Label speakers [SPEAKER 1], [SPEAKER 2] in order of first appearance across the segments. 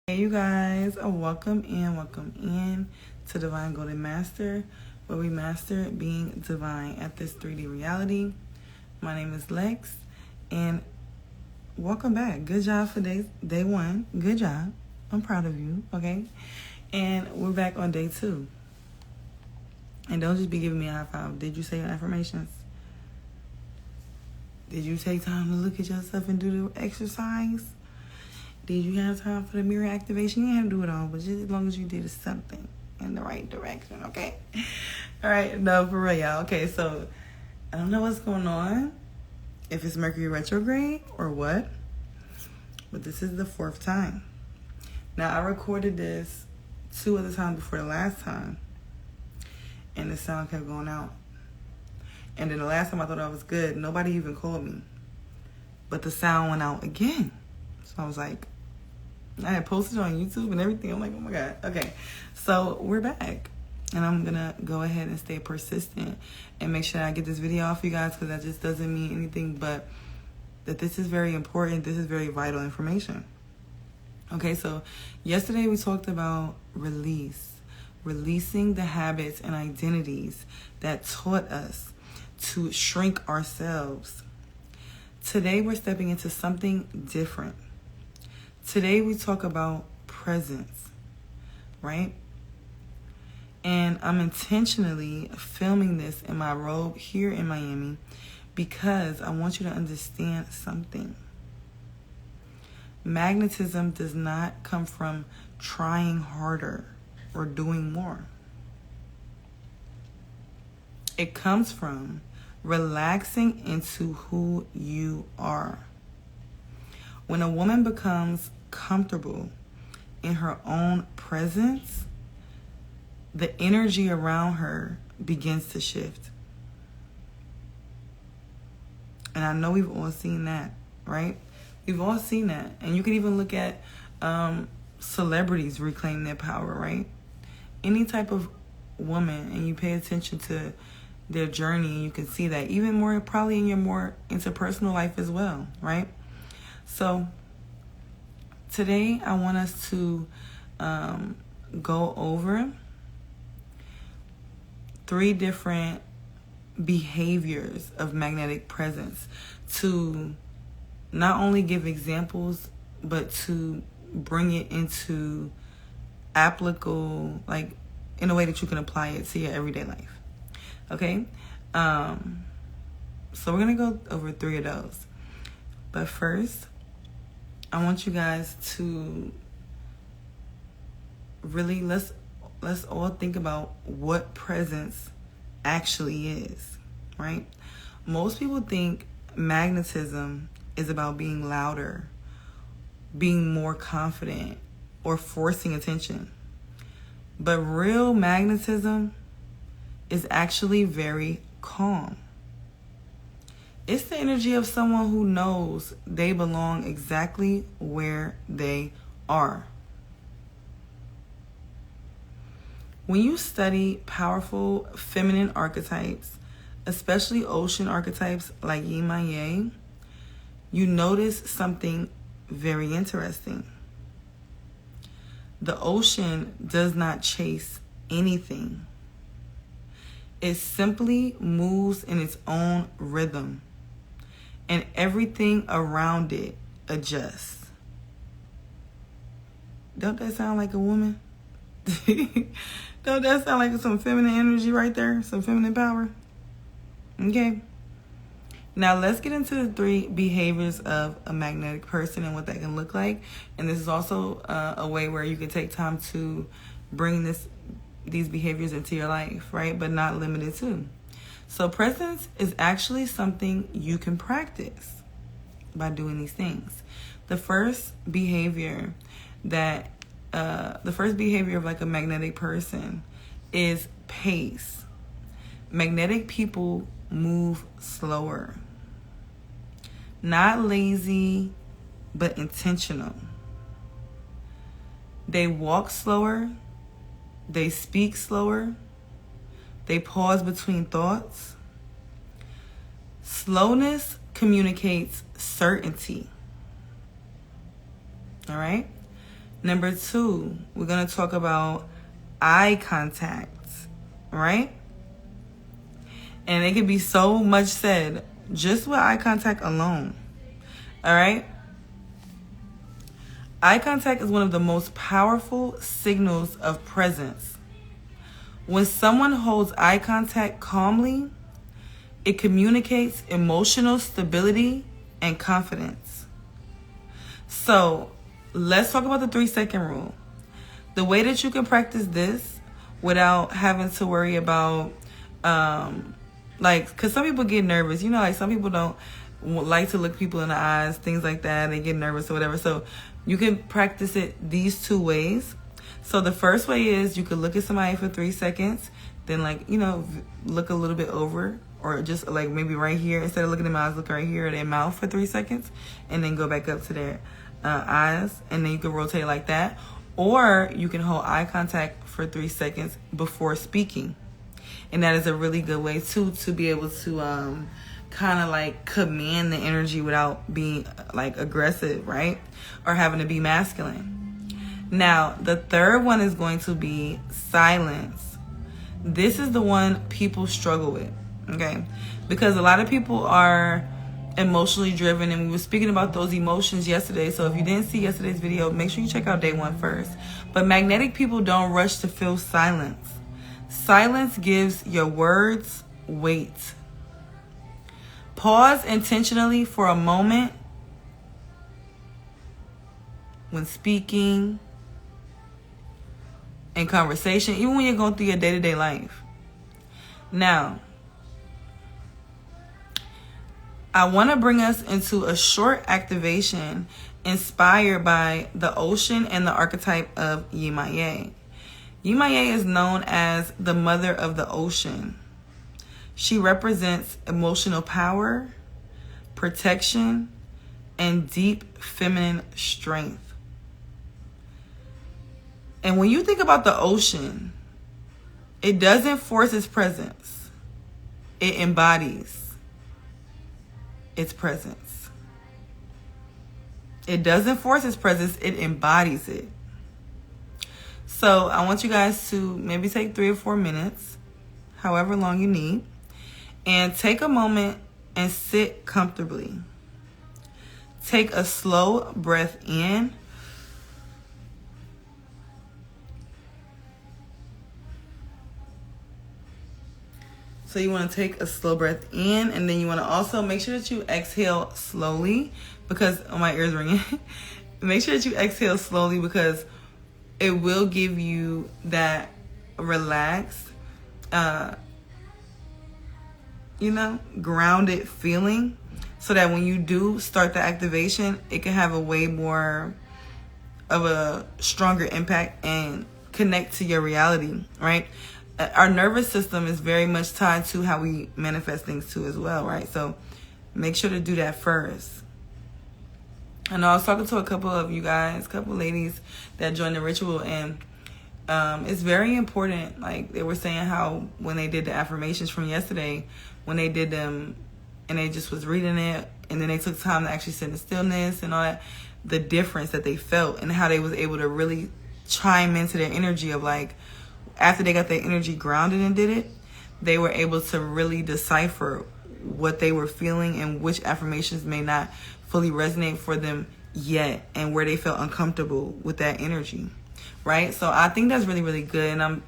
[SPEAKER 1] Hey you guys, welcome in to Divine Golden Master, where we master being divine at this 3D reality. My name is Lex, and welcome back. Good job for day one. Good job. I'm proud of you, okay? And we're back on day 2. And don't just be giving me a high five. Did you say your affirmations? Did you take time to look at yourself and do the exercise? Did you have time for the mirror activation? You didn't have to do it all, but just as long as you did something in the right direction, okay? All right, no, for real, y'all. Okay, so I don't know what's going on, if it's Mercury retrograde or what, but this is the 4th time. Now, I recorded this 2 other times before the last time, and the sound kept going out. And then the last time I thought I was good, nobody even called me, but the sound went out again. So I was like, I had posted on YouTube and everything. I'm like, oh my God. Okay, so we're back. And I'm going to go ahead and stay persistent and make sure I get this video off you guys, because that just doesn't mean anything but that this is very important. This is very vital information. Okay, so yesterday we talked about releasing the habits and identities that taught us to shrink ourselves. Today we're stepping into something different. Today we talk about presence, right? And I'm intentionally filming this in my robe here in Miami because I want you to understand something. Magnetism does not come from trying harder or doing more. It comes from relaxing into who you are. When a woman becomes comfortable in her own presence, the energy around her begins to shift. And I know we've all seen that, right? We've all seen that. And you can even look at celebrities reclaim their power, right? Any type of woman, and you pay attention to their journey, and you can see that even more probably in your more interpersonal life as well, right? So today I want us to go over 3 different behaviors of magnetic presence to not only give examples, but to bring it into applicable, like in a way that you can apply it to your everyday life. Okay? So we're going to go over 3 of those. But first, I want you guys to really, let's all think about what presence actually is, right? Most people think magnetism is about being louder, being more confident, or forcing attention. But real magnetism is actually very calm. It's the energy of someone who knows they belong exactly where they are. When you study powerful feminine archetypes, especially ocean archetypes like Yin and Yang, you notice something very interesting. The ocean does not chase anything. It simply moves in its own rhythm, and everything around it adjusts. Don't that sound like a woman? Don't that sound like some feminine energy right there? Some feminine power? Okay. Now let's get into the 3 behaviors of a magnetic person and what that can look like. And this is also a way where you can take time to bring these behaviors into your life, right? But not limited to. So presence is actually something you can practice by doing these things. The first behavior of like a magnetic person is pace. Magnetic people move slower. Not lazy, but intentional. They walk slower. They speak slower. They pause between thoughts. Slowness communicates certainty. All right? Number 2, we're going to talk about eye contact, right? And it can be so much said just with eye contact alone, all right? Eye contact is one of the most powerful signals of presence. When someone holds eye contact calmly, it communicates emotional stability and confidence. So let's talk about the 3-second rule. The way that you can practice this without having to worry about, because some people get nervous. You know, like some people don't like to look people in the eyes, things like that. They get nervous or whatever. So you can practice it these 2 ways. So the first way is you could look at somebody for 3 seconds, then look a little bit over, or just like maybe right here. Instead of looking at their eyes, look right here at their mouth for 3 seconds, and then go back up to their eyes, and then you can rotate like that. Or you can hold eye contact for 3 seconds before speaking. And that is a really good way too to be able to kind of like command the energy without being like aggressive, right? Or having to be masculine. Now, the third one is going to be silence. This is the one people struggle with, okay? Because a lot of people are emotionally driven, and we were speaking about those emotions yesterday. So if you didn't see yesterday's video, make sure you check out day 1 first. But magnetic people don't rush to feel silence. Silence gives your words weight. Pause intentionally for a moment when speaking, in conversation, even when you're going through your day-to-day life. Now, I want to bring us into a short activation inspired by the ocean and the archetype of Yimaye. Yimaye is known as the mother of the ocean. She represents emotional power, protection, and deep feminine strength. And when you think about the ocean, it doesn't force its presence. It embodies its presence. It doesn't force its presence, it embodies it. So I want you guys to maybe take 3 or 4 minutes, however long you need, and take a moment and sit comfortably. Take a slow breath in. So you want to take a slow breath in, and then you want to also make sure that you exhale slowly, because my ears ringing. Make sure that you exhale slowly, because it will give you that relaxed, grounded feeling, so that when you do start the activation, it can have a way more of a stronger impact and connect to your reality, right? Our nervous system is very much tied to how we manifest things too as well, right? So make sure to do that first. I know I was talking to a couple of you guys, a couple of ladies that joined the ritual, and it's very important. Like they were saying how when they did the affirmations from yesterday, when they did them and they just was reading it, and then they took time to actually sit in stillness and all that, the difference that they felt and how they was able to really chime into their energy of like, after they got their energy grounded and did it, they were able to really decipher what they were feeling and which affirmations may not fully resonate for them yet, and where they felt uncomfortable with that energy, right? So I think that's really, really good, and I'm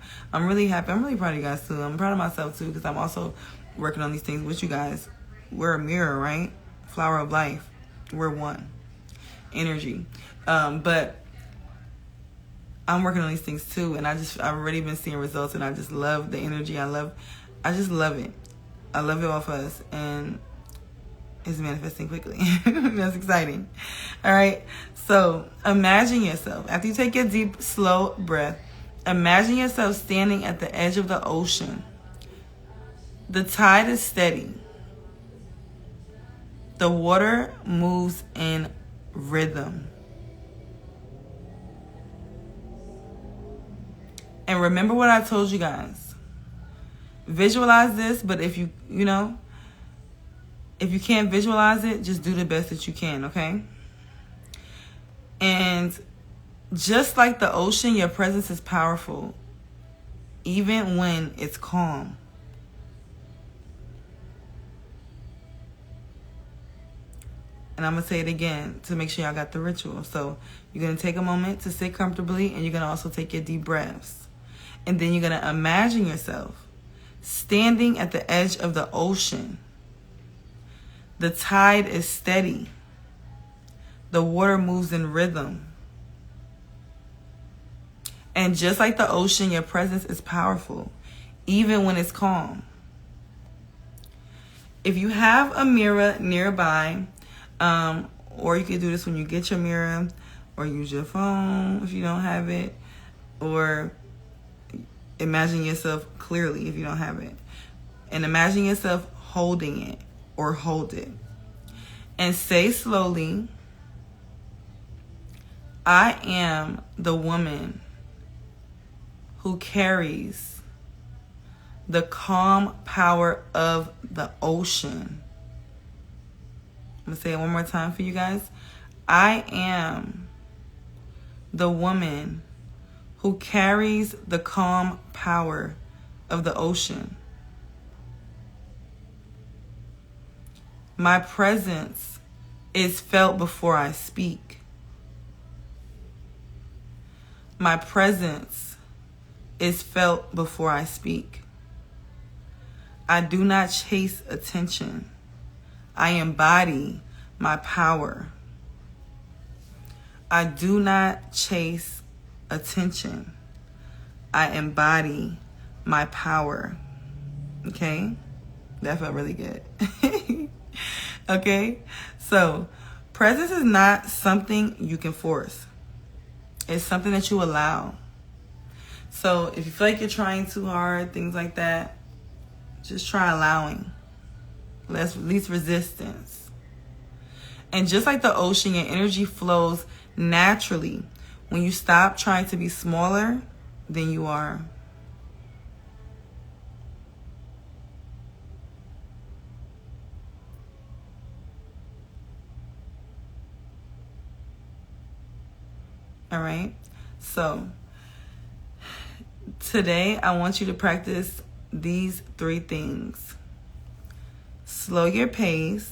[SPEAKER 1] really happy. I'm really proud of you guys too. I'm proud of myself too, because I'm also working on these things with you guys. We're a mirror, right? Flower of life. We're one energy, but I'm working on these things too, and I've already been seeing results, and I just love the energy. I just love it. I love it off us, and it's manifesting quickly. That's exciting. All right. So imagine yourself, after you take your deep, slow breath, imagine yourself standing at the edge of the ocean. The tide is steady. The water moves in rhythm. And remember what I told you guys. Visualize this, but if you can't visualize it, just do the best that you can, okay? And Just like the ocean, your presence is powerful, even when it's calm. And I'm going to say it again to make sure y'all got the ritual. So you're going to take a moment to sit comfortably, and you're going to also take your deep breaths. And then you're going to imagine yourself standing at the edge of the ocean. The tide is steady. The water moves in rhythm. And just like the ocean, your presence is powerful, even when it's calm. If you have a mirror nearby, or you can do this when you get your mirror, or use your phone if you don't have it, or imagine yourself clearly if you don't have it. And imagine yourself holding it or hold it. And say slowly, I am the woman who carries the calm power of the ocean. I'm going to say it one more time for you guys. I am the woman who carries the calm power of the ocean. My presence is felt before I speak. My presence is felt before I speak. I do not chase attention. I embody my power. I do not chase attention. I embody my power. Okay? That felt really good. Okay? So, presence is not something you can force. It's something that you allow. So, if you feel like you're trying too hard, things like that, just try allowing. Let's release resistance. And just like the ocean, your energy flows naturally when you stop trying to be smaller than you are. All right? So, today I want you to practice these 3 things. Slow your pace,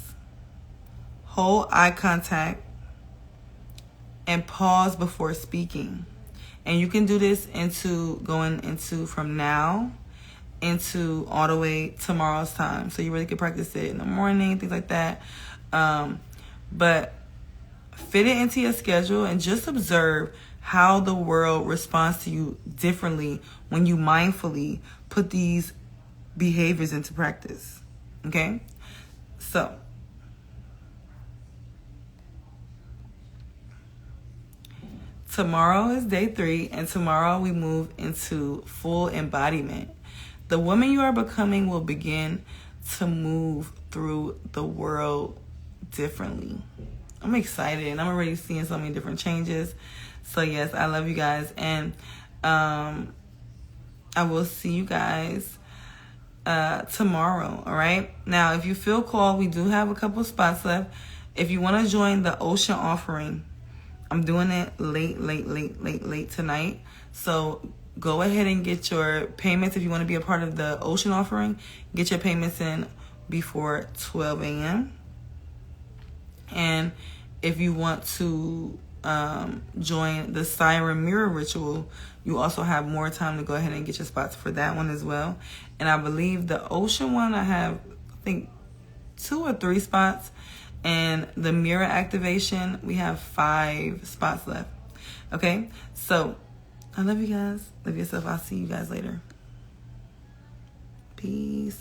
[SPEAKER 1] hold eye contact, and pause before speaking. And you can do this going into from now into all the way tomorrow's time. So you really can practice it in the morning, things like that. But fit it into your schedule and just observe how the world responds to you differently when you mindfully put these behaviors into practice. Okay? So, tomorrow is day 3, and tomorrow we move into full embodiment. The woman you are becoming will begin to move through the world differently. I'm excited, and I'm already seeing so many different changes. So yes, I love you guys, and I will see you guys tomorrow. All right. Now, if you feel called, we do have a couple spots left. If you want to join the ocean offering, I'm doing it late tonight. So go ahead and get your payments. If you want to be a part of the ocean offering, get your payments in before 12 a.m. And if you want to join the siren mirror ritual, you also have more time to go ahead and get your spots for that one as well. And I believe the ocean one, I have, I think, 2 or 3 spots. And the mirror activation, we have 5 spots left. Okay? So, I love you guys. Love yourself. I'll see you guys later. Peace.